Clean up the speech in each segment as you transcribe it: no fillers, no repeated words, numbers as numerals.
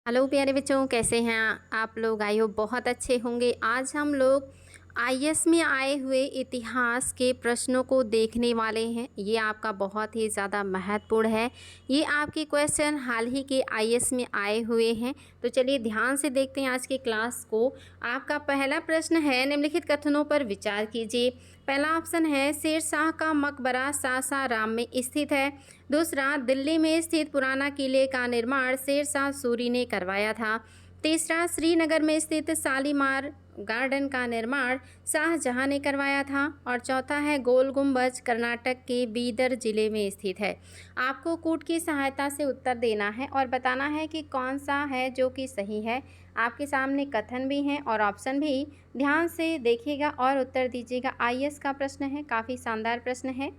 Hello प्यारे बच्चों, कैसे हैं आप लोग? आई होप बहुत अच्छे होंगे। आज हम लोग आईएएस में आए हुए इतिहास के प्रश्नों को देखने वाले हैं। ये आपका बहुत ही ज़्यादा महत्वपूर्ण है। ये आपके क्वेश्चन हाल ही के आईएएस में आए हुए हैं। तो चलिए ध्यान से देखते हैं आज की क्लास को। आपका पहला प्रश्न है, निम्नलिखित कथनों पर विचार कीजिए। पहला ऑप्शन है शेरशाह का मकबरा सासाराम में स्थित है। दूसरा, दिल्ली में स्थित पुराना किले का निर्माण शेरशाह सूरी ने करवाया था। तीसरा, श्रीनगर में स्थित शालीमार गार्डन का निर्माण शाहजहां ने करवाया था। और चौथा है गोल गुम्बज कर्नाटक के बीदर जिले में स्थित है। आपको कूट की सहायता से उत्तर देना है और बताना है कि कौन सा है जो कि सही है। आपके सामने कथन भी हैं और ऑप्शन भी। ध्यान से देखिएगा और उत्तर दीजिएगा। आईएएस का प्रश्न है, काफ़ी शानदार प्रश्न है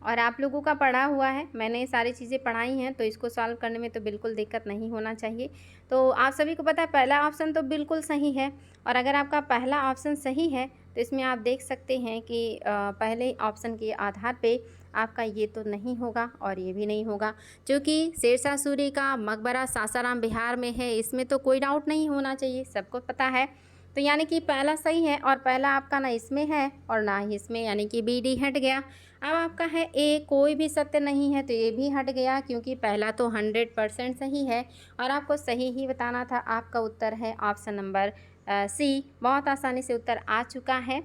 और आप लोगों का पढ़ा हुआ है। मैंने सारी चीज़ें पढ़ाई हैं, तो इसको सॉल्व करने में तो बिल्कुल दिक्कत नहीं होना चाहिए। तो आप सभी को पता है पहला ऑप्शन तो बिल्कुल सही है। और अगर आपका पहला ऑप्शन सही है तो इसमें आप देख सकते हैं कि पहले ऑप्शन के आधार पे आपका ये तो नहीं होगा और ये भी नहीं होगा, क्योंकि शेरशाह सूरी का मकबरा सासाराम बिहार में है। इसमें तो कोई डाउट नहीं होना चाहिए, सबको पता है। तो यानी कि पहला सही है और पहला आपका ना इसमें है और ना ही इसमें, यानी कि बी डी हट गया। अब आपका है ए, कोई भी सत्य नहीं है, तो ये भी हट गया क्योंकि पहला तो 100% सही है और आपको सही ही बताना था। आपका उत्तर है ऑप्शन नंबर सी। बहुत आसानी से उत्तर आ चुका है।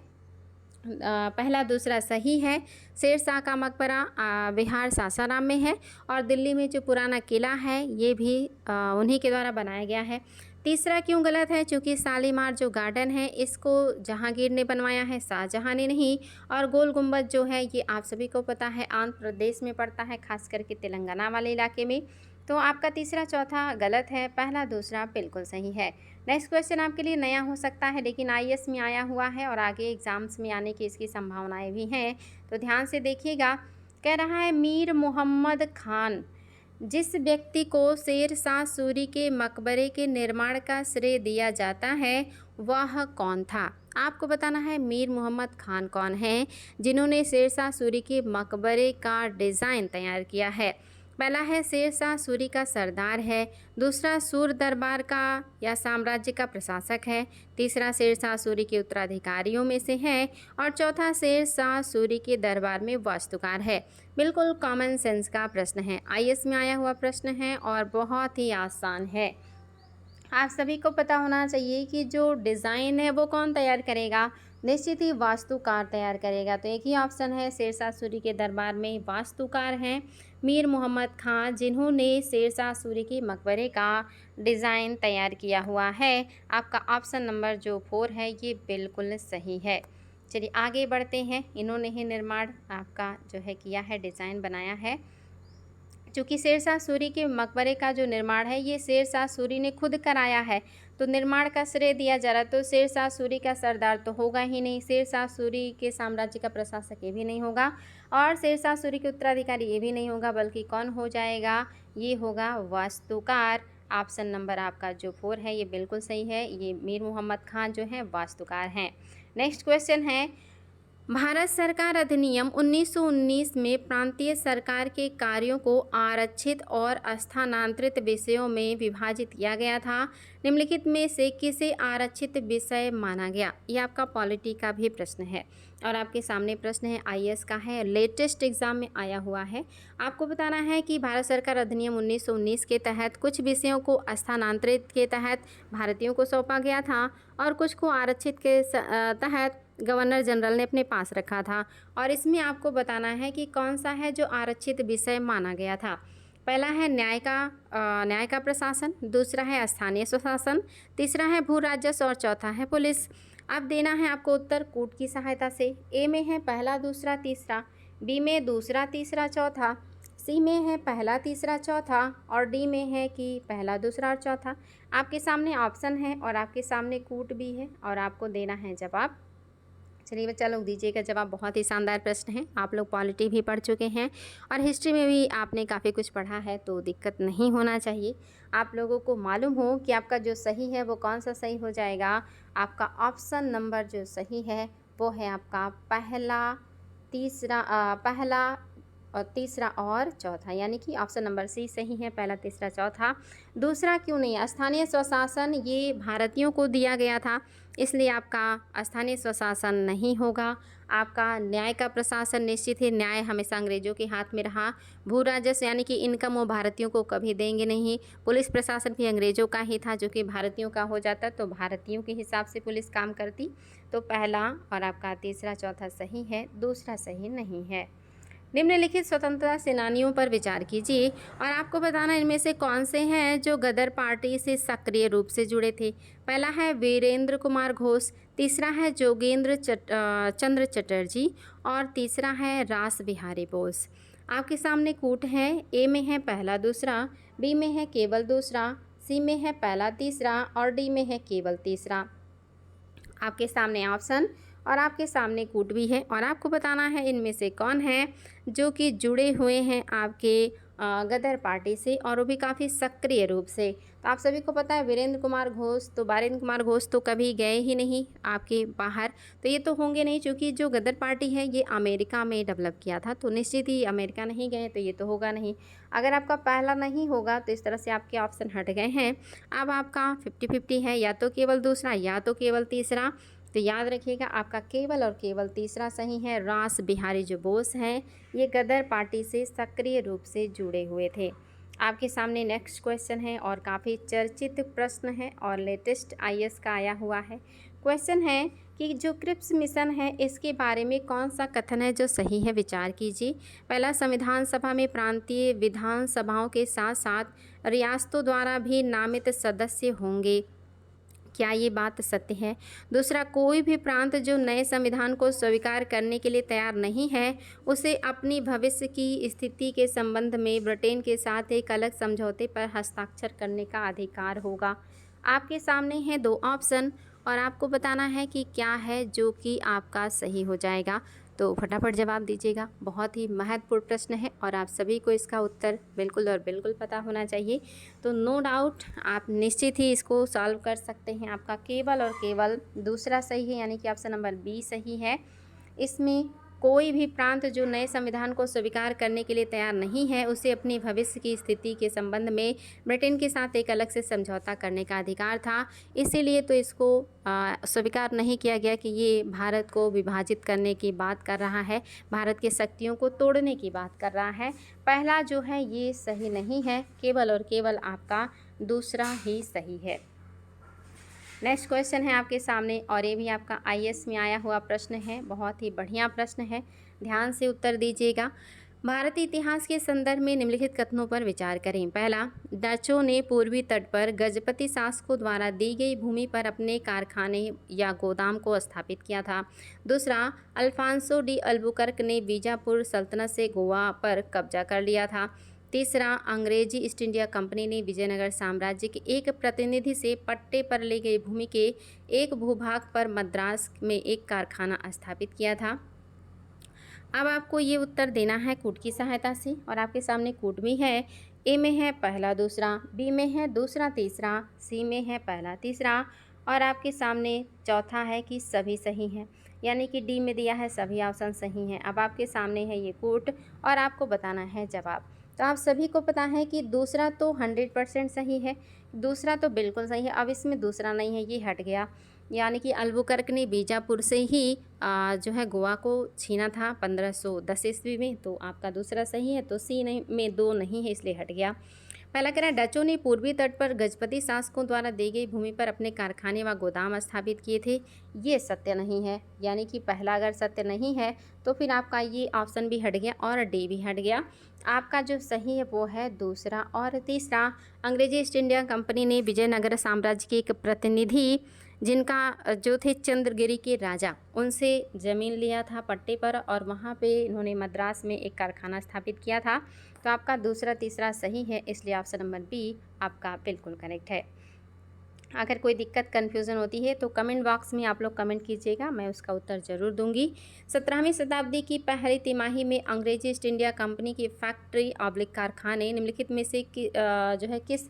पहला दूसरा सही है। शेरशाह का मकबरा बिहार सासाराम में है और दिल्ली में जो पुराना किला है ये भी उन्हीं के द्वारा बनाया गया है। तीसरा क्यों गलत है? क्योंकि शालीमार जो गार्डन है इसको जहांगीर ने बनवाया है, शाहजहां ने नहीं। और गोल गुम्बद जो है ये आप सभी को पता है आंध्र प्रदेश में पड़ता है, खास करके तेलंगाना वाले इलाके में। तो आपका तीसरा चौथा गलत है, पहला दूसरा बिल्कुल सही है। नेक्स्ट क्वेश्चन आपके लिए नया हो सकता है, लेकिन आईएएस में आया हुआ है और आगे एग्जाम्स में आने की इसकी संभावनाएं भी हैं। तो ध्यान से देखिएगा। कह रहा है मीर मोहम्मद खान, जिस व्यक्ति को शेरशाह सूरी के मकबरे के निर्माण का श्रेय दिया जाता है वह कौन था? आपको बताना है मीर मोहम्मद खान कौन है जिन्होंने शेरशाह सूरी के मकबरे का डिज़ाइन तैयार किया है। पहला है शेरशाह सूरी का सरदार है। दूसरा सूर दरबार का या साम्राज्य का प्रशासक है। तीसरा शेरशाह सूरी के उत्तराधिकारियों में से है। और चौथा शेरशाह सूरी के दरबार में वास्तुकार है। बिल्कुल कॉमन सेंस का प्रश्न है, आईएएस में आया हुआ प्रश्न है और बहुत ही आसान है। आप सभी को पता होना चाहिए कि जो डिज़ाइन है वो कौन तैयार करेगा? निश्चित ही वास्तुकार तैयार करेगा। तो एक ही ऑप्शन है, शेरशाह सूरी के दरबार में वास्तुकार हैं मीर मोहम्मद खां, जिन्होंने शेरशाह सूरी के मकबरे का डिज़ाइन तैयार किया हुआ है। आपका ऑप्शन नंबर जो 4 है ये बिल्कुल सही है। चलिए आगे बढ़ते हैं। इन्होंने ही निर्माण आपका जो है किया है, डिज़ाइन बनाया है। चूँकि शेरशाह सूरी के मकबरे का जो निर्माण है ये शेरशाह सूरी ने खुद कराया है, तो निर्माण का श्रेय दिया जा रहा है। तो शेरशाह सूरी का सरदार तो होगा ही नहीं, शेरशाह सूरी के साम्राज्य का प्रशासक ये भी नहीं होगा और शेरशाह सूरी के उत्तराधिकारी ये भी नहीं होगा, बल्कि कौन हो जाएगा? ये होगा वास्तुकार। ऑप्शन नंबर आपका जो 4 है ये बिल्कुल सही है। ये मीर मोहम्मद खान जो हैं वास्तुकार हैं। नेक्स्ट क्वेश्चन है, भारत सरकार अधिनियम 1919 में प्रांतीय सरकार के कार्यों को आरक्षित और स्थानांतरित विषयों में विभाजित किया गया था। निम्नलिखित में से किसे आरक्षित विषय माना गया? ये आपका पॉलिटी का भी प्रश्न है और आपके सामने प्रश्न है, आईएएस का है, लेटेस्ट एग्जाम में आया हुआ है। आपको बताना है कि भारत सरकार अधिनियम 1919 के तहत कुछ विषयों को स्थानांतरित के तहत भारतीयों को सौंपा गया था और कुछ को आरक्षित के तहत गवर्नर जनरल ने अपने पास रखा था। और इसमें आपको बताना है कि कौन सा है जो आरक्षित विषय माना गया था। पहला है न्याय का प्रशासन, दूसरा है स्थानीय स्वशासन, तीसरा है भू राजस्व और चौथा है पुलिस। अब देना है आपको उत्तर कूट की सहायता से। ए में है पहला दूसरा तीसरा, बी में दूसरा तीसरा चौथा, सी में है पहला तीसरा चौथा और डी में है कि पहला दूसरा और चौथा। आपके सामने ऑप्शन है और आपके सामने कूट भी है और आपको देना है जवाब। चलिए बच्चा लोग दीजिएगा जवाब। बहुत ही शानदार प्रश्न है। आप लोग पॉलिटी भी पढ़ चुके हैं और हिस्ट्री में भी आपने काफ़ी कुछ पढ़ा है, तो दिक्कत नहीं होना चाहिए। आप लोगों को मालूम हो कि आपका जो सही है वो कौन सा सही हो जाएगा। आपका ऑप्शन नंबर जो सही है वो है आपका पहला और तीसरा और चौथा, यानी कि ऑप्शन नंबर सी सही है, पहला, तीसरा, चौथा। दूसरा क्यों नहीं है? स्थानीय स्वशासन ये भारतीयों को दिया गया था, इसलिए आपका स्थानीय स्वशासन नहीं होगा। आपका न्याय का प्रशासन निश्चित ही, न्याय हमेशा अंग्रेजों के हाथ में रहा। भू राजस्व यानी कि इनकम वो भारतीयों को कभी देंगे नहीं। पुलिस प्रशासन भी अंग्रेजों का ही था, जो कि भारतीयों का हो जाता तो भारतीयों के हिसाब से पुलिस काम करती। तो पहला और आपका तीसरा, चौथा सही है, दूसरा सही नहीं है। निम्नलिखित स्वतंत्रता सेनानियों पर विचार कीजिए और आपको बताना इनमें से कौन से हैं जो गदर पार्टी से सक्रिय रूप से जुड़े थे। पहला है वीरेंद्र कुमार घोष, तीसरा है जोगेंद्र चंद्र चटर्जी और तीसरा है रास बिहारी बोस। आपके सामने कूट है, ए में है पहला दूसरा, बी में है केवल दूसरा, सी में है पहला तीसरा और डी में है केवल तीसरा। आपके सामने ऑप्शन और आपके सामने कूट भी है और आपको बताना है इनमें से कौन है जो कि जुड़े हुए हैं आपके गदर पार्टी से, और वो भी काफ़ी सक्रिय रूप से। तो आप सभी को पता है वीरेंद्र कुमार घोष, तो वीरेंद्र कुमार घोष तो कभी गए ही नहीं आपके बाहर, तो ये तो होंगे नहीं, क्योंकि जो गदर पार्टी है ये अमेरिका में डेवलप किया था, तो निश्चित ही अमेरिका नहीं गए, तो ये तो होगा नहीं। अगर आपका पहला नहीं होगा तो इस तरह से आपके ऑप्शन हट गए हैं। अब आपका 50-50 है, या तो केवल दूसरा या तो केवल तीसरा। तो याद रखिएगा आपका केवल और केवल तीसरा सही है। रास बिहारी जो बोस हैं ये गदर पार्टी से सक्रिय रूप से जुड़े हुए थे। आपके सामने नेक्स्ट क्वेश्चन है और काफ़ी चर्चित प्रश्न है और लेटेस्ट आईएएस का आया हुआ है। क्वेश्चन है कि जो क्रिप्स मिशन है इसके बारे में कौन सा कथन है जो सही है, विचार कीजिए। पहला, संविधान सभा में प्रांतीय विधानसभाओं के साथ साथ रियासतों द्वारा भी नामित सदस्य होंगे, क्या ये बात सत्य है? दूसरा, कोई भी प्रांत जो नए संविधान को स्वीकार करने के लिए तैयार नहीं है उसे अपनी भविष्य की स्थिति के संबंध में ब्रिटेन के साथ एक अलग समझौते पर हस्ताक्षर करने का अधिकार होगा। आपके सामने हैं दो ऑप्शन और आपको बताना है कि क्या है जो कि आपका सही हो जाएगा। तो फटाफट जवाब दीजिएगा। बहुत ही महत्वपूर्ण प्रश्न है और आप सभी को इसका उत्तर बिल्कुल और बिल्कुल पता होना चाहिए। तो नो डाउट आप निश्चित ही इसको सॉल्व कर सकते हैं। आपका केवल और केवल दूसरा सही है, यानी कि ऑप्शन नंबर बी सही है। इसमें कोई भी प्रांत जो नए संविधान को स्वीकार करने के लिए तैयार नहीं है उसे अपनी भविष्य की स्थिति के संबंध में ब्रिटेन के साथ एक अलग से समझौता करने का अधिकार था, इसीलिए तो इसको स्वीकार नहीं किया गया कि ये भारत को विभाजित करने की बात कर रहा है, भारत की शक्तियों को तोड़ने की बात कर रहा है। पहला जो है ये सही नहीं है, केवल और केवल आपका दूसरा ही सही है। नेक्स्ट क्वेश्चन है आपके सामने और ये भी आपका आईएएस में आया हुआ प्रश्न है, बहुत ही बढ़िया प्रश्न है, ध्यान से उत्तर दीजिएगा। भारतीय इतिहास के संदर्भ में निम्नलिखित कथनों पर विचार करें। पहला, डचों ने पूर्वी तट पर गजपति शासकों द्वारा दी गई भूमि पर अपने कारखाने या गोदाम को स्थापित किया था। दूसरा, अल्फांसो डी अल्बुकर्क ने बीजापुर सल्तनत से गोवा पर कब्जा कर लिया था। तीसरा, अंग्रेजी ईस्ट इंडिया कंपनी ने विजयनगर साम्राज्य के एक प्रतिनिधि से पट्टे पर ली गई भूमि के एक भूभाग पर मद्रास में एक कारखाना स्थापित किया था। अब आपको ये उत्तर देना है कूट की सहायता से और आपके सामने कूट भी है। ए में है पहला दूसरा, बी में है दूसरा तीसरा, सी में है पहला तीसरा और आपके सामने चौथा है कि सभी सही हैं, यानी कि डी में दिया है सभी ऑप्शन सही हैं। अब आपके सामने है ये कूट और आपको बताना है जवाब। तो आप सभी को पता है कि दूसरा तो 100% सही है, दूसरा तो बिल्कुल सही है। अब इसमें दूसरा नहीं है, ये हट गया, यानी कि अल्बुकर्क ने बीजापुर से ही जो है गोवा को छीना था 1510 ईस्वी में। तो आपका दूसरा सही है, तो सी नहीं में दो नहीं है, इसलिए हट गया। पहला कह रहा है डचों ने पूर्वी तट पर गजपति शासकों द्वारा दी गई भूमि पर अपने कारखाने व गोदाम स्थापित किए थे, ये सत्य नहीं है, यानी कि पहला अगर सत्य नहीं है तो फिर आपका ये ऑप्शन भी हट गया और डी भी हट गया। आपका जो सही है वो है दूसरा और तीसरा। अंग्रेजी ईस्ट इंडिया कंपनी ने विजयनगर साम्राज्य के एक प्रतिनिधि जिनका जो थे चंद्रगिरी के राजा, उनसे ज़मीन लिया था पट्टे पर और वहाँ पे इन्होंने मद्रास में एक कारखाना स्थापित किया था। तो आपका दूसरा तीसरा सही है, इसलिए ऑप्शन नंबर बी आपका बिल्कुल करेक्ट है। अगर कोई दिक्कत कन्फ्यूज़न होती है तो कमेंट बॉक्स में आप लोग कमेंट कीजिएगा, मैं उसका उत्तर ज़रूर दूंगी। 17वीं शताब्दी की पहली तिमाही में अंग्रेजी ईस्ट इंडिया कंपनी की फैक्ट्री ऑब्लिक कारखाने निम्नलिखित में से जो है किस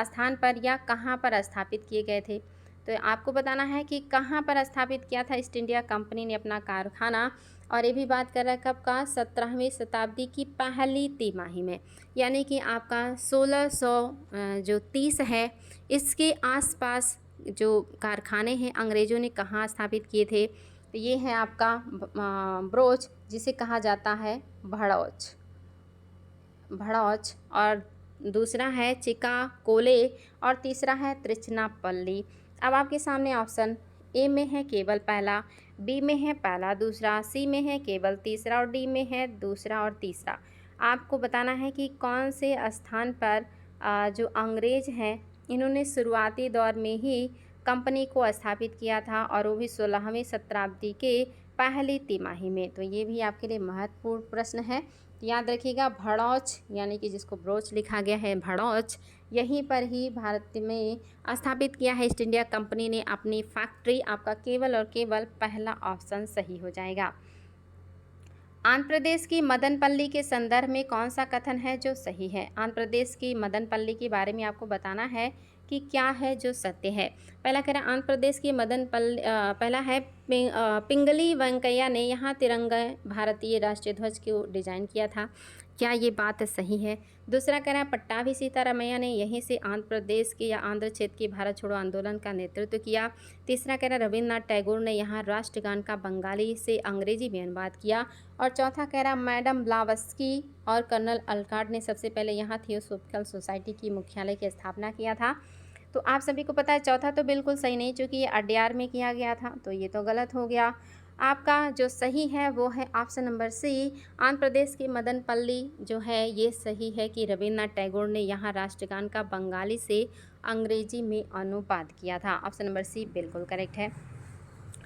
स्थान पर या कहाँ पर स्थापित किए गए थे? तो आपको बताना है कि कहाँ पर स्थापित किया था ईस्ट इंडिया कंपनी ने अपना कारखाना। और ये भी बात कर रहा है कब का, 17वीं शताब्दी की पहली तिमाही में, यानी कि आपका 1630 है, इसके आसपास जो कारखाने हैं अंग्रेज़ों ने कहाँ स्थापित किए थे। तो ये है आपका ब्रोच, जिसे कहा जाता है भड़ौच, भड़ौच। और दूसरा है चिकाकोले और तीसरा है त्रिचनापल्ली। अब आपके सामने ऑप्शन ए में है केवल पहला, बी में है पहला दूसरा, सी में है केवल तीसरा और डी में है दूसरा और तीसरा। आपको बताना है कि कौन से स्थान पर जो अंग्रेज हैं इन्होंने शुरुआती दौर में ही कंपनी को स्थापित किया था, और वो भी 16वीं शताब्दी के पहली तिमाही में। तो ये भी आपके लिए महत्वपूर्ण प्रश्न है। याद रखिएगा भड़ौच, यानी कि जिसको ब्रोच लिखा गया है भड़ौच, यहीं पर ही भारत में स्थापित किया है ईस्ट इंडिया कंपनी ने अपनी फैक्ट्री। आपका केवल और केवल पहला ऑप्शन सही हो जाएगा। आंध्र प्रदेश की मदनपल्ली के संदर्भ में कौन सा कथन है जो सही है। आंध्र प्रदेश की मदनपल्ली के बारे में आपको बताना है कि क्या है जो सत्य है। पहला कह रहा है आंध्र प्रदेश की मदनपल्ली, पहला है पिंगली वेंकैया ने यहाँ तिरंगा भारतीय राष्ट्रीय ध्वज को डिजाइन किया था, क्या ये बात सही है। दूसरा कह रहा है पट्टाभी सीतारामैया ने यहीं से आंध्र प्रदेश के या आंध्र क्षेत्र की भारत छोड़ो आंदोलन का नेतृत्व किया। तीसरा कह रहा है रविन्द्रनाथ टैगोर ने यहाँ राष्ट्रगान का बंगाली से अंग्रेजी में अनुवाद किया। और चौथा कह रहा मैडम ब्लावस्की और कर्नल अलकाट ने सबसे पहले यहाँ थियोसॉफिकल सोसाइटी की मुख्यालय की स्थापना किया था। तो आप सभी को पता है चौथा तो बिल्कुल सही नहीं, चूँकि ये अड्यार में किया गया था, तो ये तो गलत हो गया। आपका जो सही है वो है option number C, Andhra Pradesh की मदनपल्ली जो है ये सही है कि रविन्द्रनाथ टैगोर ने यहाँ राष्ट्रगान का बंगाली से अंग्रेजी में अनुवाद किया था। ऑप्शन नंबर सी बिल्कुल करेक्ट है।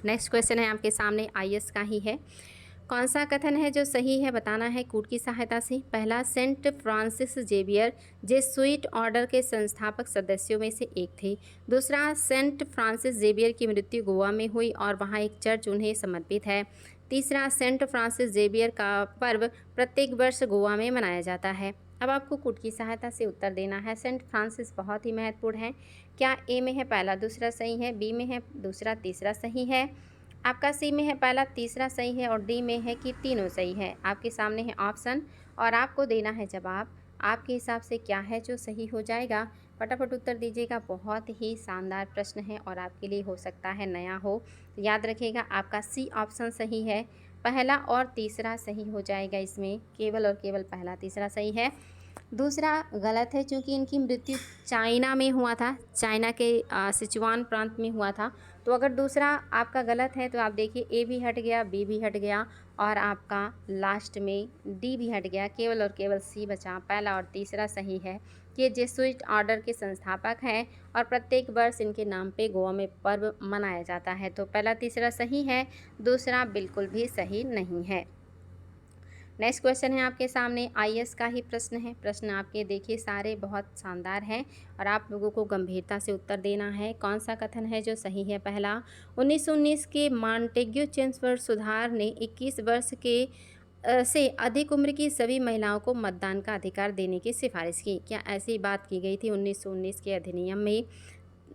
नेक्स्ट क्वेश्चन है आपके सामने आईएएस का ही है। कौन सा कथन है जो सही है, बताना है कूट की सहायता से। पहला, Saint Francis Xavier Jesuit order के संस्थापक सदस्यों में से एक थे। दूसरा, सेंट फ्रांसिस जेवियर की मृत्यु गोवा में हुई और वहां एक चर्च उन्हें समर्पित है। तीसरा, सेंट फ्रांसिस जेवियर का पर्व प्रत्येक वर्ष गोवा में मनाया जाता है। अब आपको कूट की सहायता से उत्तर देना है। सेंट फ्रांसिस बहुत ही महत्वपूर्ण है। क्या ए में है पहला दूसरा सही है, बी में है दूसरा तीसरा सही है, आपका सी में है पहला तीसरा सही है और डी में है कि तीनों सही है। आपके सामने है ऑप्शन और आपको देना है जवाब। आपके हिसाब से क्या है जो सही हो जाएगा, फटाफट उत्तर दीजिएगा। बहुत ही शानदार प्रश्न है और आपके लिए हो सकता है नया हो। तो याद रखिएगा आपका सी ऑप्शन सही है, पहला और तीसरा सही हो जाएगा। इसमें केवल और केवल पहला तीसरा सही है, दूसरा गलत है क्योंकि इनकी मृत्यु चाइना में हुआ था, चाइना के सिचुआन प्रांत में हुआ था। तो अगर दूसरा आपका गलत है तो आप देखिए ए भी हट गया, बी भी हट गया और आपका लास्ट में डी भी हट गया, केवल और केवल सी बचा। पहला और तीसरा सही है कि ये जेसुइट ऑर्डर के संस्थापक हैं और प्रत्येक वर्ष इनके नाम पे गोवा में पर्व मनाया जाता है। तो पहला तीसरा सही है, दूसरा बिल्कुल भी सही नहीं है। नेक्स्ट क्वेश्चन है आपके सामने आईएएस का ही प्रश्न है। प्रश्न आपके देखिए सारे बहुत शानदार हैं और आप लोगों को गंभीरता से उत्तर देना है। कौन सा कथन है जो सही है। पहला, 1919 के मॉन्टेग्यू चेम्सफोर्ड सुधार ने 21 वर्ष के से अधिक उम्र की सभी महिलाओं को मतदान का अधिकार देने की सिफारिश की। क्या ऐसी बात की गई थी 1919 के अधिनियम में।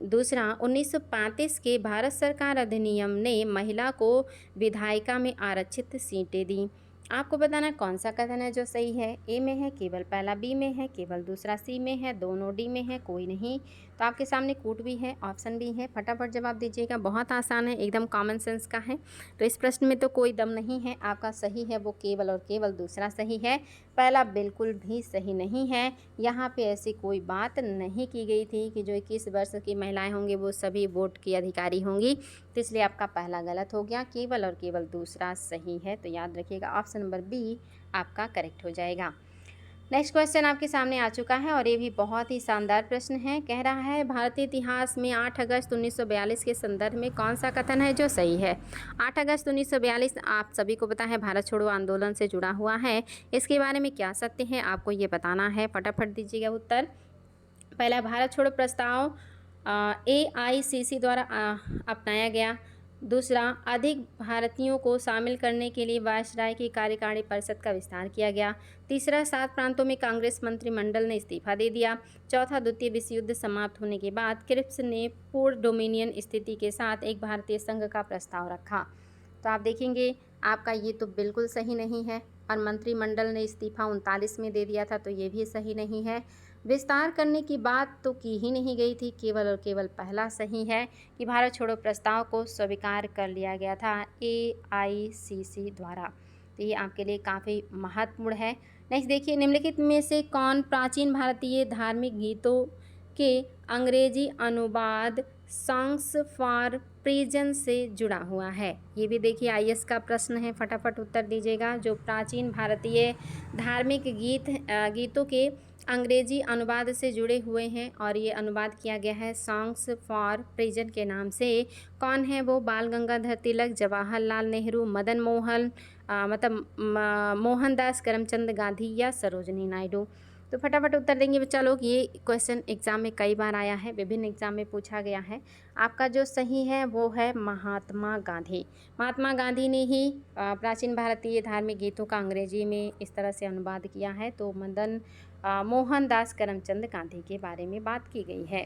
दूसरा, 1935 के भारत सरकार अधिनियम ने महिला को विधायिका में आरक्षित सीटें दी। आपको बताना कौन सा कथन है जो सही है। ए में है केवल पहला, बी में है केवल दूसरा, सी में है दोनों, डी में है कोई नहीं। तो आपके सामने कूट भी है, ऑप्शन भी है, फटाफट जवाब दीजिएगा। बहुत आसान है, एकदम कॉमन सेंस का है। तो इस प्रश्न में तो कोई दम नहीं है। आपका सही है वो केवल और केवल दूसरा सही है, पहला बिल्कुल भी सही नहीं है। यहाँ पे ऐसी कोई बात नहीं की गई थी कि जो 21 वर्ष की महिलाएं होंगी वो सभी वोट की अधिकारी होंगी, तो इसलिए आपका पहला गलत हो गया, केवल और केवल दूसरा सही है। तो याद रखिएगा ऑप्शन नंबर बी आपका करेक्ट हो जाएगा। नेक्स्ट क्वेश्चन आपके सामने आ चुका है और ये भी बहुत ही शानदार प्रश्न है। कह रहा है भारतीय इतिहास में 8 अगस्त 1942 के संदर्भ में कौन सा कथन है जो सही है। 8 अगस्त 1942 आप सभी को पता है भारत छोड़ो आंदोलन से जुड़ा हुआ है। इसके बारे में क्या सत्य है आपको ये बताना है, फटाफट दीजिएगा उत्तर। पहला, भारत छोड़ो प्रस्ताव AICC द्वारा अपनाया गया। दूसरा, अधिक भारतीयों को शामिल करने के लिए वायसराय की कार्यकारिणी परिषद का विस्तार किया गया। तीसरा, 7 प्रांतों में कांग्रेस मंत्रिमंडल ने इस्तीफा दे दिया। चौथा, द्वितीय विश्व युद्ध समाप्त होने के बाद क्रिप्स ने पूर्ण डोमिनियन स्थिति के साथ एक भारतीय संघ का प्रस्ताव रखा। तो आप देखेंगे आपका ये तो बिल्कुल सही नहीं है, और मंत्रिमंडल ने इस्तीफा 39 में दे दिया था, तो ये भी सही नहीं है। विस्तार करने की बात तो की ही नहीं गई थी, केवल और केवल पहला सही है कि भारत छोड़ो प्रस्ताव को स्वीकार कर लिया गया था AICC द्वारा। तो ये आपके लिए काफ़ी महत्वपूर्ण है। नेक्स्ट देखिए, निम्नलिखित में से कौन प्राचीन भारतीय धार्मिक गीतों के अंग्रेजी अनुवाद सॉन्ग्स फॉर प्रिजन से जुड़ा हुआ है? ये भी देखिए IAS का प्रश्न है, फटाफट उत्तर दीजिएगा। जो प्राचीन भारतीय धार्मिक गीतों के अंग्रेजी अनुवाद से जुड़े हुए हैं, और ये अनुवाद किया गया है सॉन्ग्स फॉर प्रिजन के नाम से। कौन है वो? बाल गंगाधर तिलक, जवाहरलाल नेहरू, मदन मोहन मोहनदास करमचंद गांधी या सरोजनी नायडू? तो फटाफट उत्तर देंगे बच्चा लोग। ये क्वेश्चन एग्जाम में कई बार आया है, विभिन्न एग्जाम में पूछा गया है। आपका जो सही है वो है महात्मा गांधी। महात्मा गांधी ने ही प्राचीन भारतीय धार्मिक गीतों का अंग्रेजी में इस तरह से अनुवाद किया है। तो मोहनदास करमचंद गांधी के बारे में बात की गई है।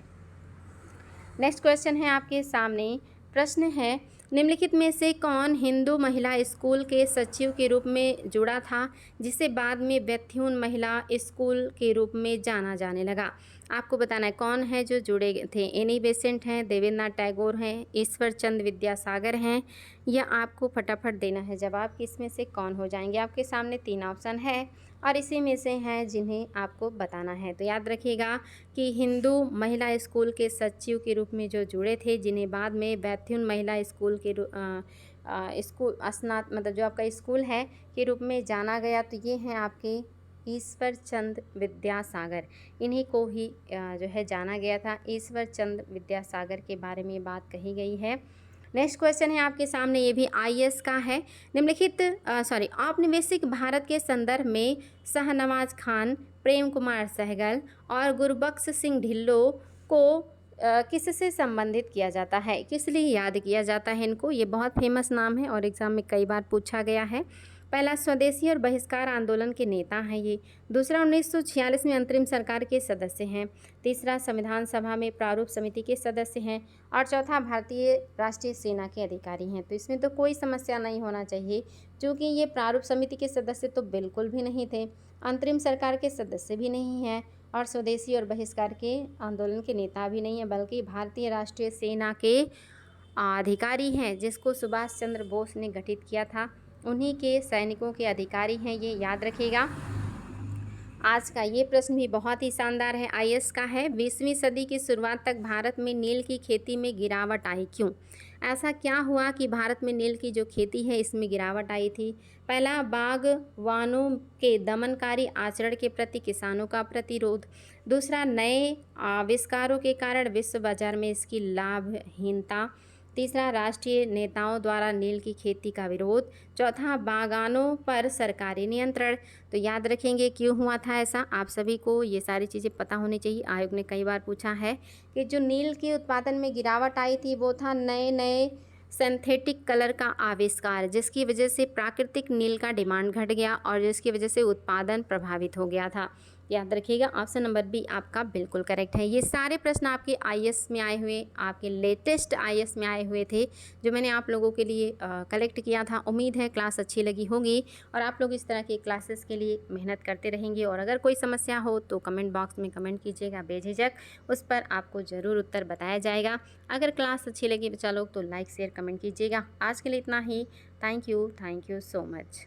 नेक्स्ट क्वेश्चन है आपके सामने। प्रश्न है, निम्नलिखित में से कौन हिंदू महिला स्कूल के सचिव के रूप में जुड़ा था, जिसे बाद में बेथ्यून महिला स्कूल के रूप में जाना जाने लगा? आपको बताना है कौन है जो जुड़े थे। एनी बेसेंट हैं, देवेंद्रनाथ टैगोर हैं, ईश्वर चंद्र विद्यासागर हैं, या आपको फटाफट देना है जवाब कि इसमें से कौन हो जाएंगे। आपके सामने 3 ऑप्शन है, और इसी में से हैं जिन्हें आपको बताना है। तो याद रखिएगा कि हिंदू महिला स्कूल के सचिव के रूप में जो जुड़े थे, जिन्हें बाद में बेथ्यून महिला स्कूल के स्कूल स्नात मतलब जो आपका स्कूल है के रूप में जाना गया, तो ये हैं आपके ईश्वर चंद्र विद्यासागर। इन्हीं को ही जो है जाना गया था। ईश्वर चंद्र विद्यासागर के बारे में बात कही गई है। नेक्स्ट क्वेश्चन है आपके सामने, ये भी IAS का है। निम्नलिखित औपनिवेशिक भारत के संदर्भ में शाहनवाज खान, प्रेम कुमार सहगल और गुरबख्श सिंह ढिल्लों को किससे संबंधित किया जाता है? किस लिए याद किया जाता है इनको? ये बहुत फेमस नाम है और एग्जाम में कई बार पूछा गया है। पहला, स्वदेशी और बहिष्कार आंदोलन के नेता हैं ये। दूसरा, 1946 में अंतरिम सरकार के सदस्य हैं। तीसरा, संविधान सभा में प्रारूप समिति के सदस्य हैं। और चौथा, भारतीय राष्ट्रीय सेना के अधिकारी हैं। तो इसमें तो कोई समस्या नहीं होना चाहिए, क्योंकि ये प्रारूप समिति के सदस्य तो बिल्कुल भी नहीं थे, अंतरिम सरकार के सदस्य भी नहीं हैं, और स्वदेशी और बहिष्कार के आंदोलन के नेता भी नहीं है, बल्कि भारतीय राष्ट्रीय सेना के अधिकारी हैं, जिसको सुभाष चंद्र बोस ने गठित किया था। उन्हीं के सैनिकों के अधिकारी हैं ये, याद रखिएगा। आज का ये प्रश्न भी बहुत ही शानदार है, IAS का है। 20वीं सदी की शुरुआत तक भारत में नील की खेती में गिरावट आई, क्यों? ऐसा क्या हुआ कि भारत में नील की जो खेती है इसमें गिरावट आई थी? पहला, बागवानों के दमनकारी आचरण के प्रति किसानों का प्रतिरोध। दूसरा, नए आविष्कारों के कारण विश्व बाजार में इसकी लाभहीनता। तीसरा, राष्ट्रीय नेताओं द्वारा नील की खेती का विरोध। चौथा, बागानों पर सरकारी नियंत्रण। तो याद रखेंगे क्यों हुआ था ऐसा। आप सभी को ये सारी चीज़ें पता होनी चाहिए। आयोग ने कई बार पूछा है कि जो नील के उत्पादन में गिरावट आई थी वो था नए नए सिंथेटिक कलर का आविष्कार, जिसकी वजह से प्राकृतिक नील का डिमांड घट गया और जिसकी वजह से उत्पादन प्रभावित हो गया था। याद रखिएगा, ऑप्शन नंबर बी आपका बिल्कुल करेक्ट है। ये सारे प्रश्न आपके IAS में आए हुए, आपके लेटेस्ट IAS में आए हुए थे, जो मैंने आप लोगों के लिए कलेक्ट किया था। उम्मीद है क्लास अच्छी लगी होगी और आप लोग इस तरह की क्लासेस के लिए मेहनत करते रहेंगे। और अगर कोई समस्या हो तो कमेंट बॉक्स में कमेंट कीजिएगा बेझिझक, उस पर आपको ज़रूर उत्तर बताया जाएगा। अगर क्लास अच्छी लगी बच्चा लोग तो लाइक शेयर कमेंट कीजिएगा। आज के लिए इतना ही। Thank you so much.